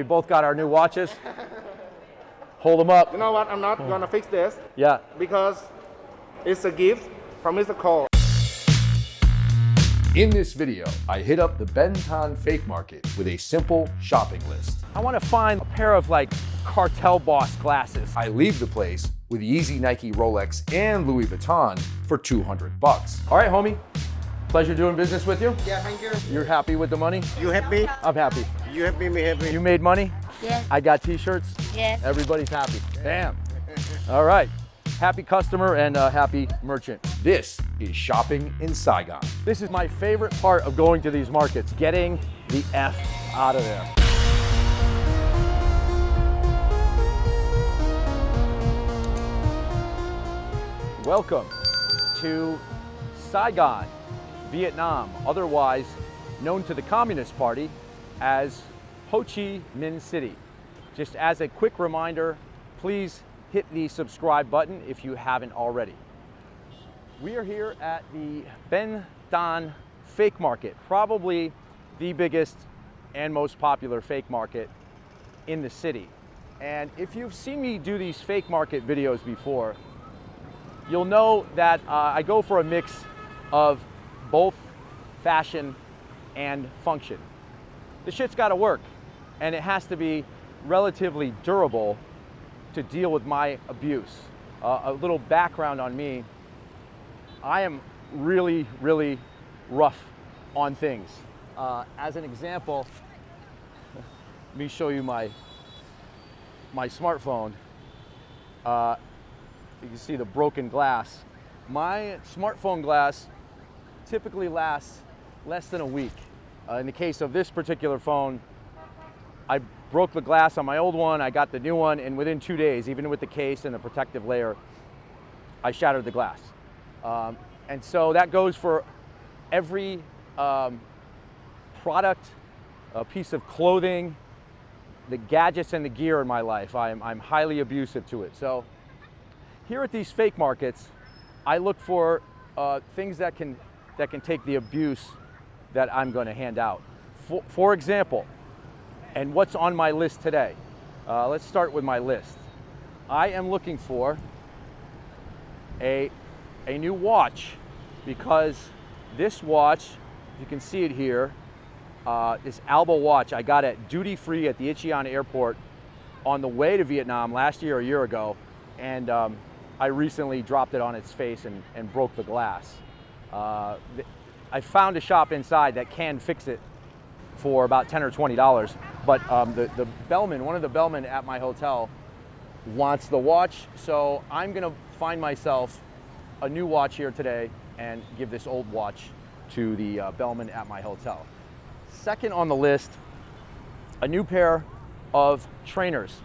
we both got our new watches. Hold them up. You know what? I'm not gonna fix this. Yeah. Because it's a gift from Mr. Cole. In this video, I hit up the Vuitton fake market with a simple shopping list. I want to find a pair of like cartel boss glasses. I leave the place with Yeezy, Nike, Rolex, and Louis Vuitton for $200. All right, homie. Pleasure doing business with you. Yeah, thank you. You're happy with the money? You happy? I'm happy. You happy, me happy. You made money? Yeah. I got t-shirts? Yeah. Everybody's happy. Damn. All right. Happy customer and happy merchant. This is shopping in Saigon. This is my favorite part of going to these markets, getting the F out of there. Welcome to Saigon, Vietnam, otherwise known to the Communist Party as Ho Chi Minh City. Just as a quick reminder, please hit the subscribe button if you haven't already. We are here at the Vuitton fake market, probably the biggest and most popular fake market in the city. And if you've seen me do these fake market videos before, you'll know that I go for a mix of both fashion and function. The shit's gotta work, and it has to be relatively durable to deal with my abuse. A little background on me, I am really, really rough on things. As an example, let me show you my smartphone. You can see the broken glass. My smartphone glass typically lasts less than a week. In the case of this particular phone, I broke the glass on my old one, I got the new one, and within 2 days, even with the case and the protective layer, I shattered the glass. And so that goes for every product, a piece of clothing, the gadgets and the gear in my life. I'm highly abusive to it. So here at these fake markets, I look for things that can take the abuse that I'm going to hand out. For example, and what's on my list today? Let's start with my list. I am looking for a new watch, because this watch, you can see it here, this Alba watch I got at duty free at the Icheon airport on the way to Vietnam last year or a year ago, and I recently dropped it on its face and broke the glass. I found a shop inside that can fix it for about $10 or $20, but the bellman, one of the bellmen at my hotel, wants the watch, so I'm gonna find myself a new watch here today and give this old watch to the bellman at my hotel. Second on the list, a new pair of trainers.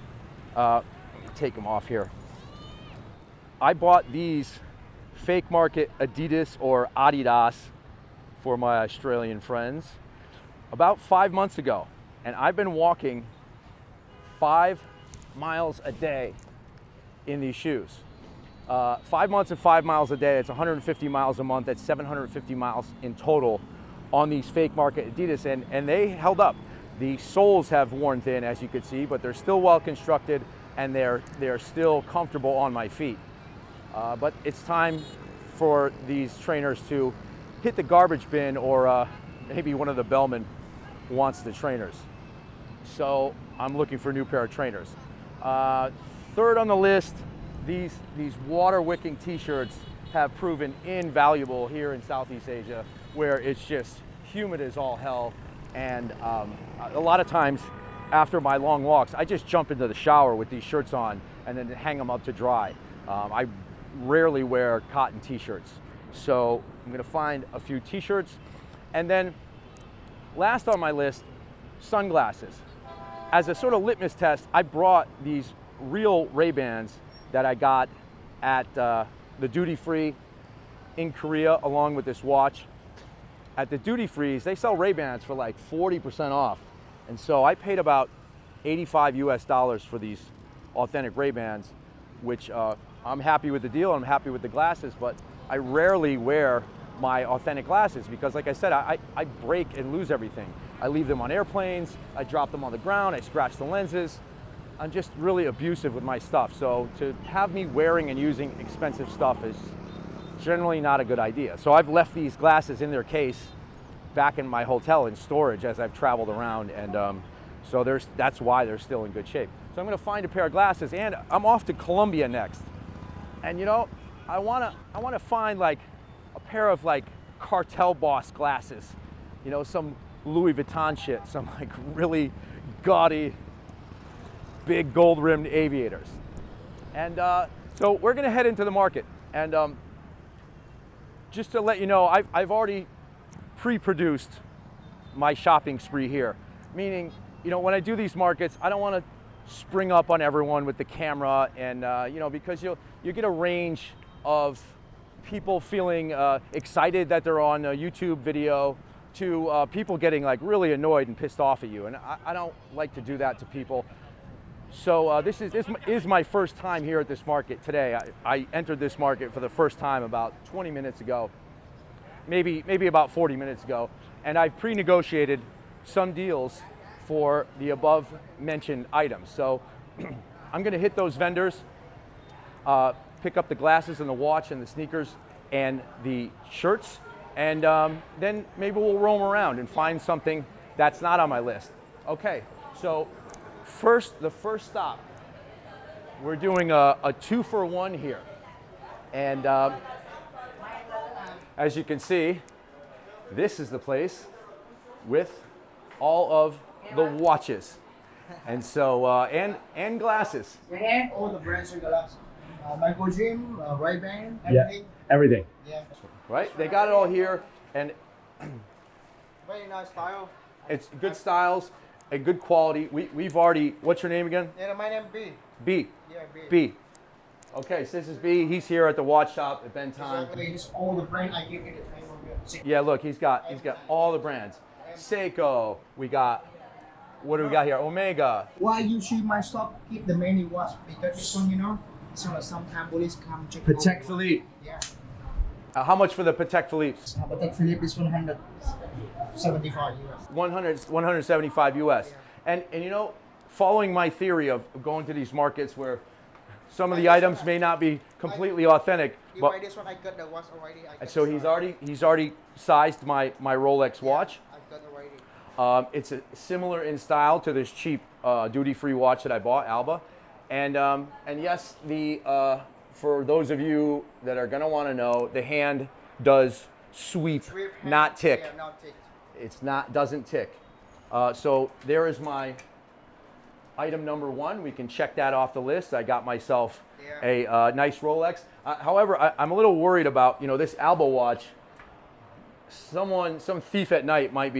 Take them off here. I bought these fake market Adidas or Adidas for my Australian friends about 5 months ago, and I've been walking 5 miles a day in these shoes. 5 months and 5 miles a day, it's 150 miles a month, that's 750 miles in total on these fake market Adidas, and they held up. The soles have worn thin, as you can see, but they're still well constructed, and they're still comfortable on my feet. But it's time for these trainers to hit the garbage bin, or maybe one of the bellmen wants the trainers. So I'm looking for a new pair of trainers. Third on the list, these water wicking t-shirts have proven invaluable here in Southeast Asia, where it's just humid as all hell. And a lot of times after my long walks, I just jump into the shower with these shirts on and then hang them up to dry. I rarely wear cotton t-shirts. So I'm gonna find a few t-shirts. And then last on my list, sunglasses. As a sort of litmus test, I brought these real Ray-Bans that I got at the duty free in Korea, along with this watch. At the duty frees, they sell Ray-Bans for like 40% off. And so I paid about $85 US for these authentic Ray-Bans, which I'm happy with the deal, I'm happy with the glasses, but I rarely wear my authentic glasses because, like I said, I break and lose everything. I leave them on airplanes, I drop them on the ground, I scratch the lenses. I'm just really abusive with my stuff. So to have me wearing and using expensive stuff is generally not a good idea. So I've left these glasses in their case back in my hotel in storage as I've traveled around, and so that's why they're still in good shape. So I'm gonna find a pair of glasses, and I'm off to Colombia next. And you know, I wanna find like a pair of like cartel boss glasses, you know, some Louis Vuitton shit, some like really gaudy, big gold rimmed aviators. And so we're gonna head into the market, and just to let you know, I've already pre-produced my shopping spree here. Meaning, you know, when I do these markets, I don't want to spring up on everyone with the camera, and you know, because you get a range of people feeling excited that they're on a YouTube video to people getting like really annoyed and pissed off at you, and I don't like to do that to people. So this is my first time here at this market today. I entered this market for the first time about 20 minutes ago, maybe about 40 minutes ago, and I've pre-negotiated some deals for the above mentioned items. So I'm gonna hit those vendors, pick up the glasses and the watch and the sneakers and the shirts, and then maybe we'll roam around and find something that's not on my list. Okay, so the first stop, we're doing a 2-for-1 here. And as you can see, this is the place with all of the watches. And so, and glasses. Yeah, all the brands are glasses. Michael Jim, Ray-Ban, everything. Yeah, everything. Yeah. Right? They got it all here, and Very nice style. it's good styles and good quality. We've already, what's your name again? Yeah, my name B. B. Yeah, B. B. Okay, so this is B. He's here at the watch shop at Benton. Exactly. It's all the brand I give you the name of it. Yeah, look, he's got all the brands. Seiko, we got, what do we got here? Omega. Why you see my shop keep the many watch? Because this one, you know, so that sometimes police come check. Patek over. Philippe. Yeah. How much for the Patek Philippe's? Patek Philippe is 175 US. 175 US. And you know, following my theory of going to these markets where some of the items may not be completely authentic, You but buy this one, I got the watch already. so he's already sized my Rolex watch. I got already. It's similar in style to this cheap duty-free watch that I bought, Alba, and yes, for those of you that are gonna want to know, the hand does sweep, not tick. Yeah, not tick. It's doesn't tick. So there is my item number one. We can check that off the list. I got myself a nice Rolex. However, I'm a little worried about, you know, this Alba watch. Some thief at night might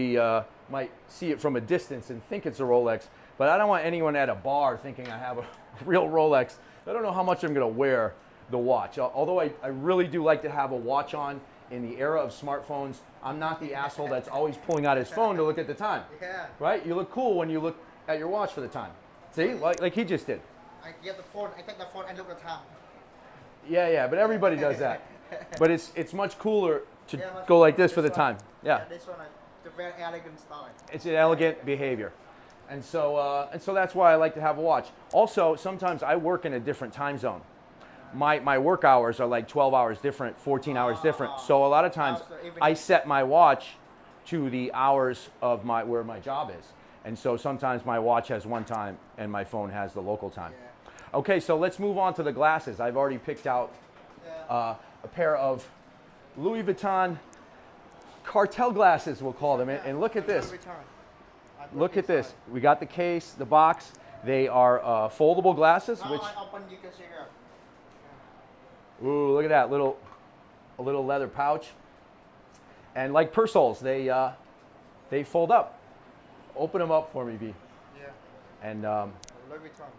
see it from a distance and think it's a Rolex, but I don't want anyone at a bar thinking I have a real Rolex. I don't know how much I'm gonna wear the watch. Although I really do like to have a watch on in the era of smartphones. I'm not the asshole that's always pulling out his phone to look at the time. Yeah. Right? You look cool when you look at your watch for the time. See, like he just did. I get the phone. I take the phone and look at the time. Yeah, but everybody does that. But it's much cooler to Yeah, much go like cooler. this for the time. Yeah. This one, it's a very elegant style. It's an elegant behavior. And so that's why I like to have a watch. Also, sometimes I work in a different time zone. My work hours are like 12 hours different, 14 hours different. So a lot of times I set my watch to the hours of where my job is. And so sometimes my watch has one time and my phone has the local time. Yeah. Okay, so let's move on to the glasses. I've already picked out a pair of Louis Vuitton cartel glasses, we'll call them. And look at this. Look at this. We got the case, the box. They are foldable glasses, Now which, I open, you can see here. ooh, look at that, a little leather pouch. And like purse holes, they fold up. Open them up for me, B. Yeah. And Louis Vuitton.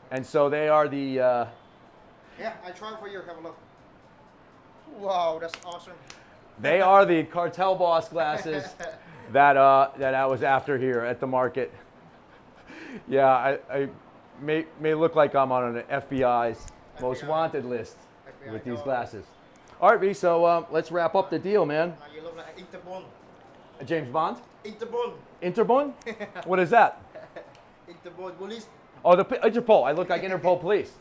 and so they are the Yeah, I try for you. Have a look. Wow, that's awesome. they are the cartel boss glasses that I was after here at the market. Yeah, I may look like I'm on an FBI's most wanted list with these glasses. All right, B. So let's wrap up the deal, man. You look like Interpol. James Bond. Interpol. Interbon? What is that? Interpol police. Oh, the Interpol. I look like Interpol police.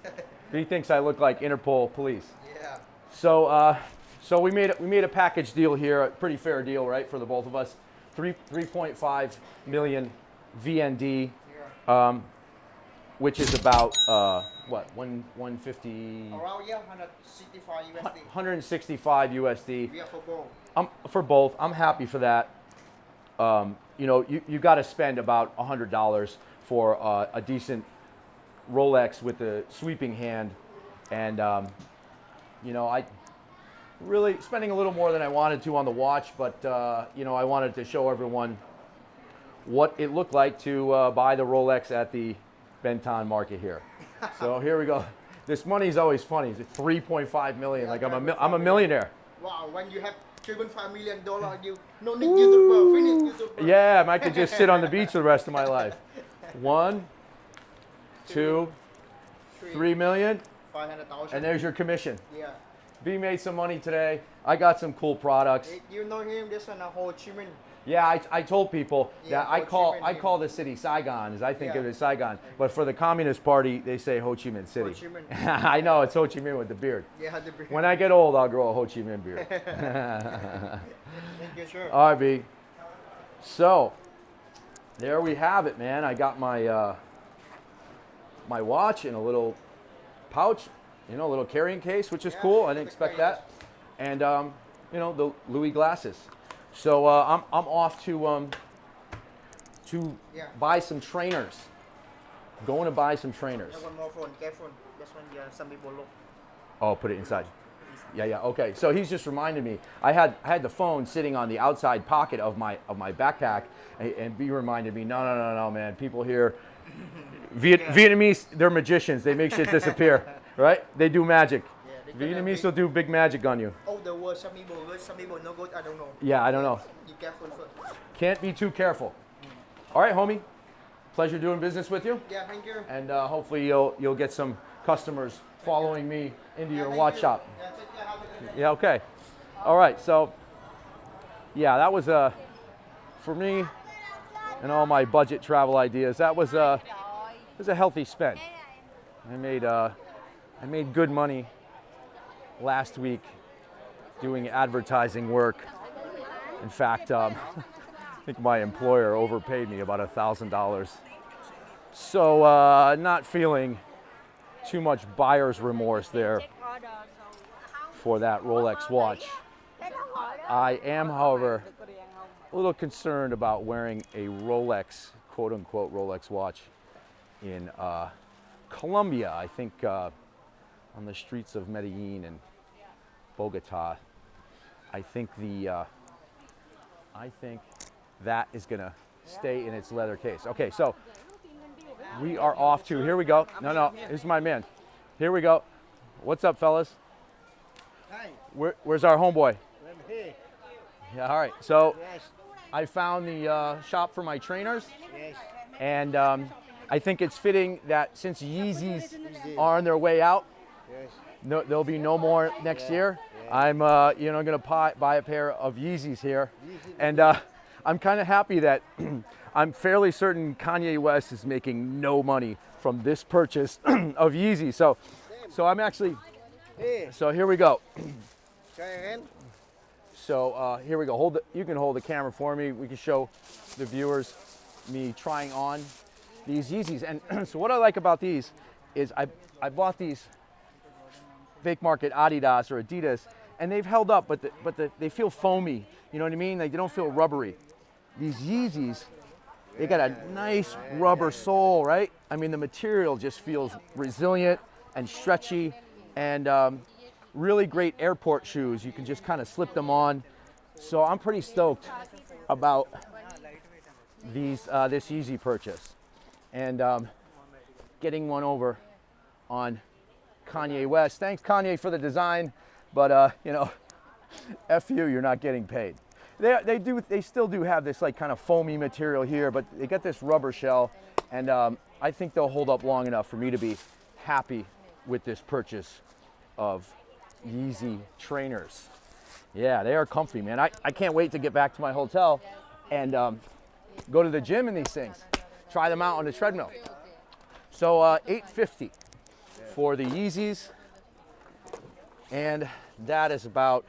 B thinks I look like Interpol police. Yeah. So, so we made a package deal here, a pretty fair deal, right, for the both of us. 3.5 million VND, which is about what 150. Around 165 USD. 165 USD. Yeah, for both. For both. I'm happy for that. You know, you got to spend about $100 for a decent Rolex with the sweeping hand, and you know, I really spending a little more than I wanted to on the watch, but you know, I wanted to show everyone what it looked like to buy the Rolex at the Vuitton market here. So here we go. This money's always funny. It's 3.5 million. Like I'm a millionaire. Wow, when you have $3.5 million, you no need YouTuber, finish YouTuber. Yeah, I could just sit on the beach the rest of my life. 1, 2, 3 million, 500,000. and there's your commission. Yeah. B made some money today. I got some cool products. You know him, this one, Ho Chi Minh. Yeah, I told people Yeah, that I Ho Chi Minh, call the city Saigon, as I think Yeah. of it as Saigon. But for the Communist Party, they say Ho Chi Minh City. Ho Chi Minh. I know, it's Ho Chi Minh with the beard. Yeah, the brand. When I get old, I'll grow a Ho Chi Minh beard. Thank you, sure. All right, B. So, there we have it, man. I got my my watch in a little pouch, you know, a little carrying case, which is cool. I didn't expect that. And, you know, the Louis glasses. So I'm off to buy some trainers. Going to buy some trainers. One more phone, careful. This one, yeah, some people look. Oh, put it inside. Yeah. Okay. So he's just reminded me. I had the phone sitting on the outside pocket of my backpack, and B reminded me. No, man. People here, Vietnamese, they're magicians. They make shit disappear, right? They do magic. Yeah, Vietnamese will do big magic on you. Oh, the word some people good, some people no good. I don't know. Yeah, I don't know. Be careful first. Can't be too careful. All right, homie. Pleasure doing business with you. Yeah, thank you. And hopefully you'll get some customers following me into your Thank watch you. shop. Yeah, take care. Have a good day. Yeah, okay. All right, so yeah, that was for me and all my budget travel ideas. That was a healthy spend. I made good money last week doing advertising work. In fact, I think my employer overpaid me about $1,000. So not feeling too much buyer's remorse there for that Rolex watch. I am, however, a little concerned about wearing a Rolex, quote unquote Rolex watch in Colombia. I think on the streets of Medellin and Bogota. I think that is gonna stay in its leather case. Okay, so we are off to, here we go. No, this is my man. Here we go. What's up, fellas? Hi. Where's our homeboy? I'm here. Yeah, all right. So Yes. I found the shop for my trainers, Yes. and I think it's fitting that since Yeezys are on their way out, Yes. no, there'll be no more next year. I'm, gonna buy a pair of Yeezys here, and I'm kind of happy that I'm fairly certain Kanye West is making no money from this purchase of Yeezy. So I'm actually. Hey. So here we go. Try again. So here we go. You can hold the camera for me. We can show the viewers me trying on these Yeezys. And so what I like about these is I bought these fake market Adidas or Adidas, and they've held up, but they feel foamy. You know what I mean? Like, they don't feel rubbery. These Yeezys, they got a nice rubber sole, right? I mean, the material just feels resilient and stretchy, and really great airport shoes. You can just kind of slip them on. So I'm pretty stoked about this Yeezy purchase, and getting one over on Kanye West. Thanks, Kanye, for the design, but F you, you're not getting paid. They still do have this like kind of foamy material here, but they got this rubber shell, and I think they'll hold up long enough for me to be happy with this purchase of Yeezy trainers. Yeah, they are comfy, man. I can't wait to get back to my hotel and go to the gym in these things. Try them out on the treadmill. So $850 for the Yeezys. And that is about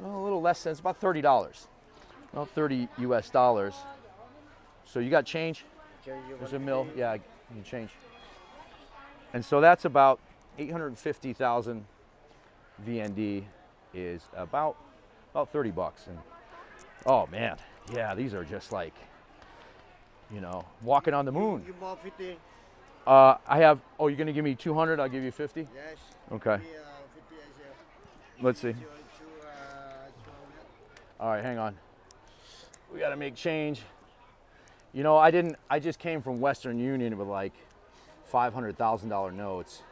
a little less than, it's about $30. About 30 US dollars. So you got change? There's a mill, yeah, you change. And so that's about 850,000 VND is about 30 bucks. And oh man, yeah, these are just like, you know, walking on the moon. You bought 50? I have, oh, you're gonna give me 200, I'll give you 50? Yes. Okay, 50 as let's see. well. All right, hang on. We gotta make change. You know, I just came from Western Union with like $500,000 notes.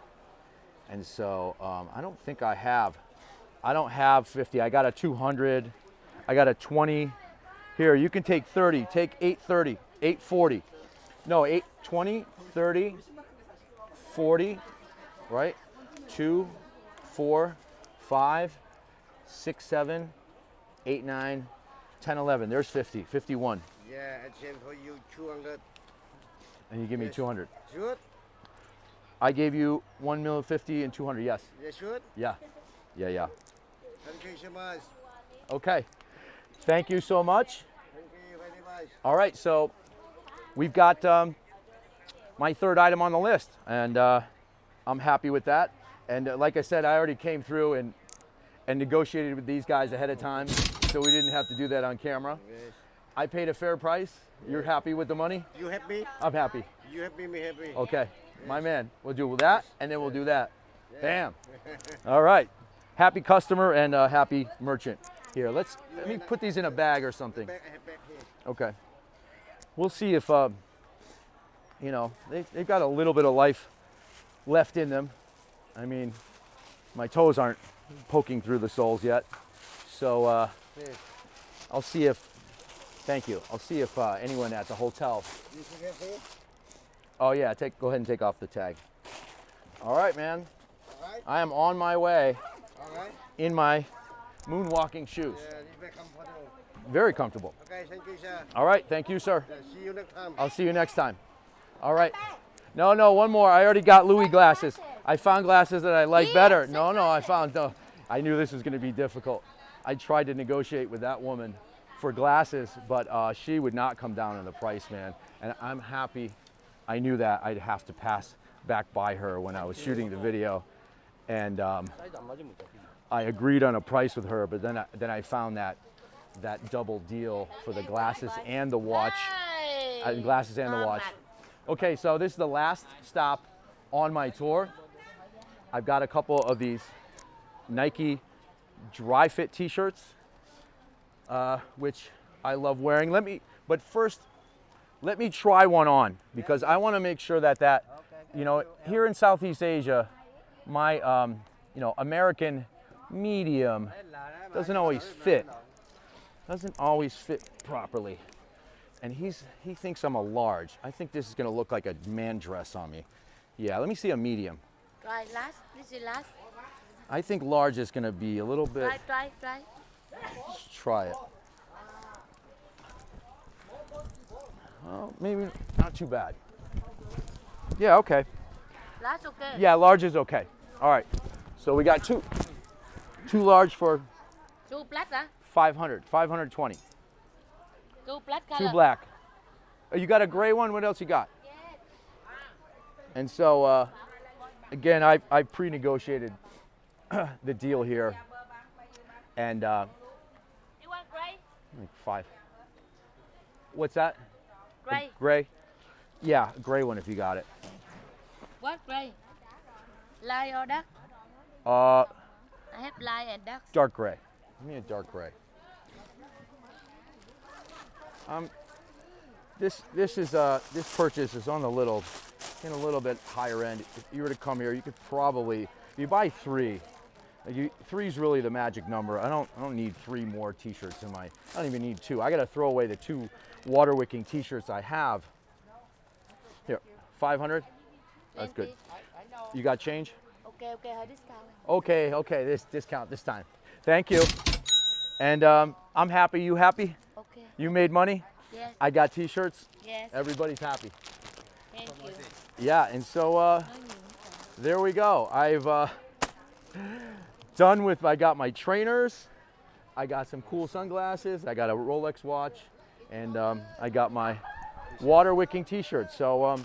And so I don't think I don't have 50. I got a 200, I got a 20. Here, you can take 30, take 830, 840. No, 820, 30, 40, right? 2, 4, 5, 6, 7, 8, 9, 10, 11. There's 50, 51. Yeah, and same for you, 200. And you give me Yes. 200. Shoot? I gave you 1,050,000 and 200, yes. Yes, shoot? Yeah, yeah. Thank you so much. Okay, thank you so much. Thank you very much. All right, so we've got my third item on the list, and I'm happy with that. And like I said, I already came through and negotiated with these guys ahead of time, so we didn't have to do that on camera. Yes. I paid a fair price. You're happy with the money? You happy? I'm happy. You happy, me happy. Okay, my man. We'll do that, and then we'll do that. Bam. All right. Happy customer and happy merchant. Here, let me put these in a bag or something. Back here. Okay. We'll see if, you know, they've got a little bit of life left in them. I mean, my toes aren't poking through the soles yet. So I'll see if, thank you. I'll see if anyone at the hotel. You can get here? Oh yeah, go ahead and take off the tag. All right, man. All right? I am on my way All right? in my moonwalking shoes. Yeah, it's very comfortable. Very comfortable. Okay, thank you, sir. All right, thank you, sir. Yeah, see you next time. I'll see you next time. All right. No, one more. I already got Louis glasses. I found glasses that I like better. No, I knew this was going to be difficult. I tried to negotiate with that woman for glasses, but she would not come down on the price, man. And I'm happy. I knew that I'd have to pass back by her when I was shooting the video. And I agreed on a price with her, but then I found that double deal for the glasses and the watch. Glasses and the watch. Okay, so this is the last stop on my tour. I've got a couple of these Nike dry fit t-shirts, which I love wearing. But first, let me try one on, because I want to make sure that you know, here in Southeast Asia, my you know, American medium doesn't always fit. Doesn't always fit properly. And he thinks I'm a large. I think this is gonna look like a man dress on me. Yeah, let me see a medium. Try last. This is last. I think large is gonna be a little bit. Try. Let's try it. Well, maybe not too bad. Yeah, okay. Last okay. Yeah, large is okay. All right. So we got two large for Two black hả? 520. Two black color. Two black. Oh, you got a gray one? What else you got? And so, again, I pre-negotiated the deal here. And You want gray? like 5. What's that? Gray. Gray? Yeah, gray one if you got it. What gray? Light or dark? Uh, I have light and dark. dark gray. Give me a dark gray. This purchase is on the in a little bit higher end. If you were to come here, you could probably, if you buy 3, 3 is really the magic number. I don't need 3 more t-shirts in my, I don't even need 2. I got to throw away the 2 water wicking t-shirts I have. Here, 500. That's good. You got change? Okay, her discount. Okay, this discount this time. Thank you. And I'm happy. You happy? Okay. You made money? Yes. I got t-shirts. Yes. Everybody's happy. Thank you. Yeah, and so there we go. I've done with, I got my trainers, I got some cool sunglasses, I got a Rolex watch, and I got my water wicking t-shirt. So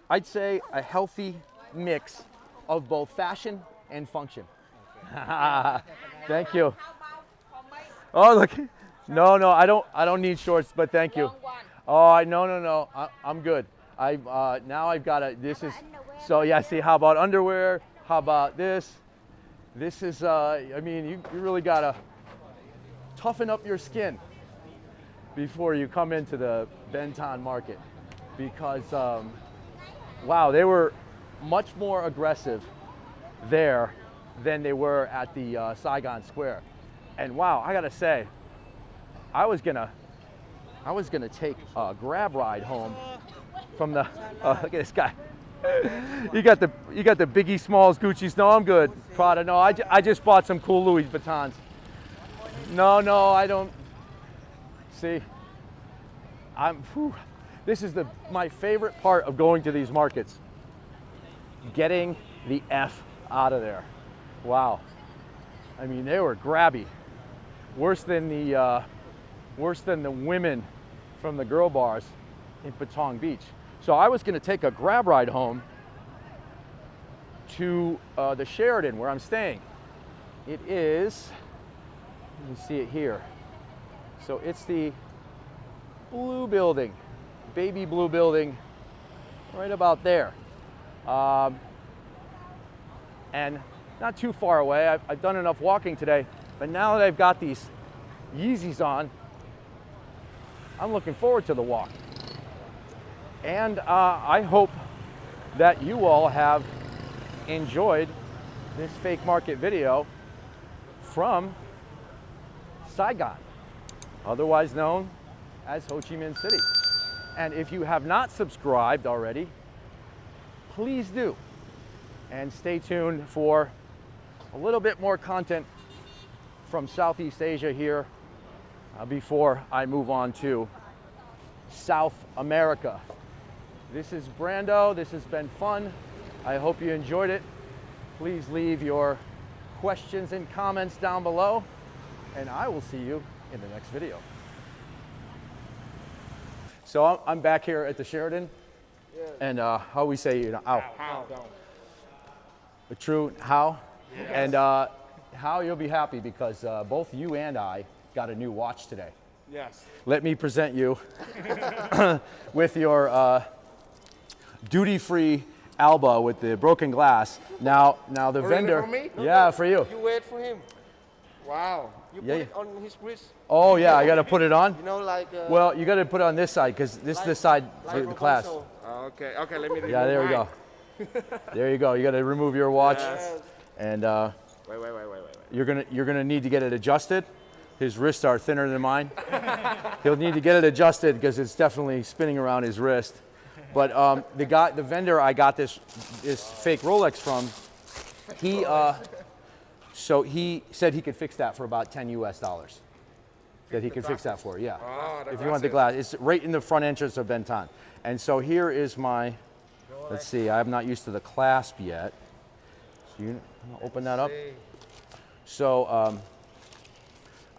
I'd say a healthy mix of both fashion and function. Thank you. Oh, look. No, I don't need shorts, but thank you. Oh, no. I'm good. Now I've got this is, so yeah, see, how about underwear? How about this? This is, I mean, you really gotta toughen up your skin before you come into the Vuitton market, because, wow, they were much more aggressive there than they were at the Saigon Square. And wow, I gotta say, I was gonna take a grab ride home from the, look at this guy. You got the Biggie Smalls Gucci's. No, I'm good. Prada. No, I just bought some cool Louis Vuittons. No, I don't. See, this is my favorite part of going to these markets. Getting the F out of there. Wow. I mean, they were grabby. Worse than the women from the girl bars in Patong Beach. So I was going to take a grab ride home to the Sheraton where I'm staying. It is, let me see it here. So it's the blue building, baby blue building, right about there. And not too far away. I've done enough walking today, but now that I've got these Yeezys on, I'm looking forward to the walk. And I hope that you all have enjoyed this fake market video from Saigon, otherwise known as Ho Chi Minh City. And if you have not subscribed already, please do. And stay tuned for a little bit more content from Southeast Asia here before I move on to South America. This is Brando. This has been fun. I hope you enjoyed it. Please leave your questions and comments down below, and I will see you in the next video. So I'm back here at the Sheraton, and how we say, how? A true how? Yes. And how, you'll be happy because both you and I got a new watch today. Yes. Let me present you with your duty-free Alba with the broken glass. Now the vendor. For me? Yeah, for you. You wait for him. Wow. You put it on his wrist. Oh yeah, I got to put it on. You know, like. Well, you got to put it on this side because this is the side for the class. Okay. Let me. Yeah, there we go. There you go. You got to remove your watch, and wait. you're gonna need to get it adjusted. His wrists are thinner than mine. He'll need to get it adjusted because it's definitely spinning around his wrist. But the vendor I got this fake Rolex from, he said he could fix that for about $10 US. That he could fix that for, yeah. Oh, if you want the glass, it's right in the front entrance of Vuitton. And so here is my, let's see, I'm not used to the clasp yet. So I'm gonna open that up. So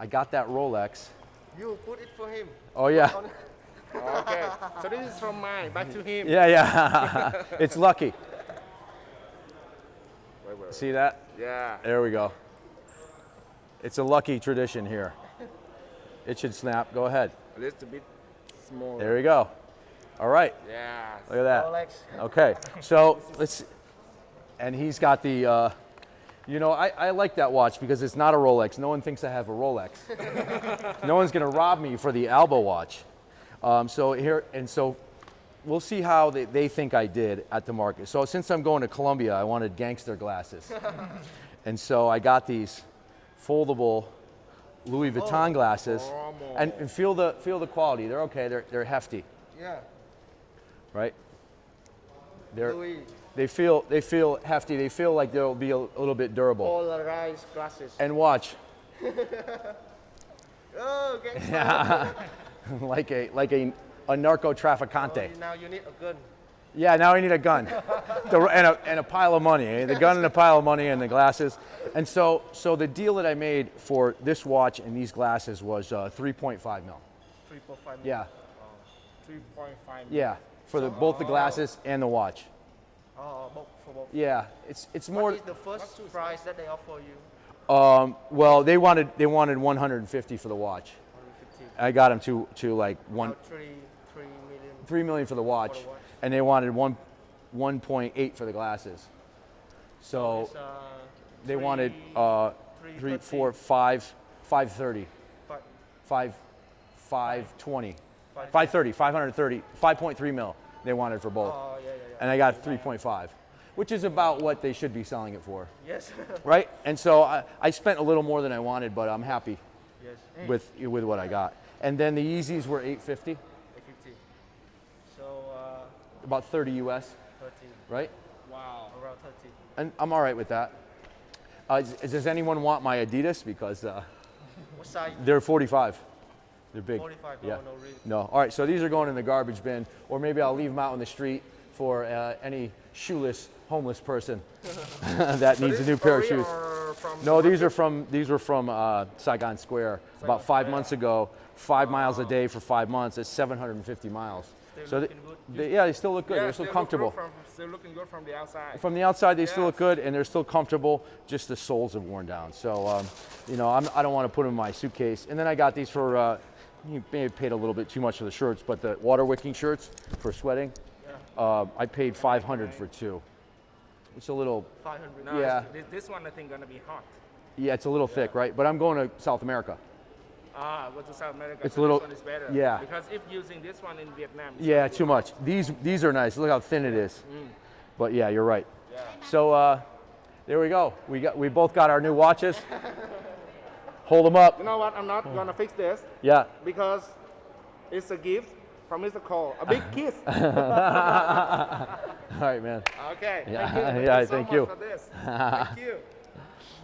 I got that Rolex. You put it for him. Oh yeah. Okay. So this is from mine. Back to him. Yeah. It's lucky. Wait. See that? Yeah. There we go. It's a lucky tradition here. It should snap. Go ahead. A little bit small. There we go. All right. Yeah. Look at that. Rolex. Okay. So let's. And he's got the. You know, I like that watch because it's not a Rolex. No one thinks I have a Rolex. No one's gonna rob me for the Alba watch. So we'll see how they think I did at the market. So since I'm going to Colombia, I wanted gangster glasses. And so I got these foldable Louis Vuitton glasses. And feel the quality. They're okay, they're hefty. Yeah. Right? They're, Louis. they feel hefty. They feel like they'll be a little bit durable. Polarized glasses. And watch, Oh, okay. like a narco traficante. Now you need a gun. Yeah, now I need a gun and a pile of money. The gun and a pile of money and the glasses. And so the deal that I made for this watch and these glasses was 3.5 mil. 3.5. Yeah, 3.5. yeah, for both the glasses and the watch. Oh, both for both. Yeah, it's more. What is the first price that they offer you? Well, they wanted 150 for the watch. 150. I got them to like Now 3 million. 3 million for the watch, For the watch. and they wanted 1.8 for the glasses. So It's, they wanted 3, 4, 5, 530, 520, 530, 530, 5.3 mil. They wanted for both, Oh, yeah. and I got 3.5, which is about what they should be selling it for, Yes. right? And so I spent a little more than I wanted, but I'm happy Yes. with what I got. And then the Yeezys were 850, 850. So, about 30 US, 30. right? Wow. Around 30. And I'm all right with that. Does anyone want my Adidas? Because What size? they're 45. They're big. 45. Yeah. No, really. No. All right, so these are going in the garbage bin, or maybe I'll leave them out on the street for any shoeless homeless person that needs a new pair of shoes. No, these were from Saigon Square about 5 months ago. 5 miles a day for 5 months. That's 750 miles. So they still look good. They're still comfortable. Still looking good from the outside. From the outside, they still look good, and they're still comfortable. Just the soles have worn down. So, I don't want to put them in my suitcase. And then I got these for. You may have paid a little bit too much for the shirts, but the water wicking shirts for sweating, I paid 500 for 2. It's a little. 500. No, Yeah. This one I think gonna be hot. Yeah, it's a little thick, right? But I'm going to South America. Go to South America. It's so a little- This one is better. yeah. Because if using this one in Vietnam. it's Yeah, gonna be too hot. much. These are nice. Look how thin it is. But yeah, you're right. So there we go. We both got our new watches. Hold them up. You know what? I'm not gonna fix this Yeah. because it's a gift from Mr. Cole. A big kiss. All right, man. Okay. Yeah, Thank you. yeah, so thank much you. for this. Thank you.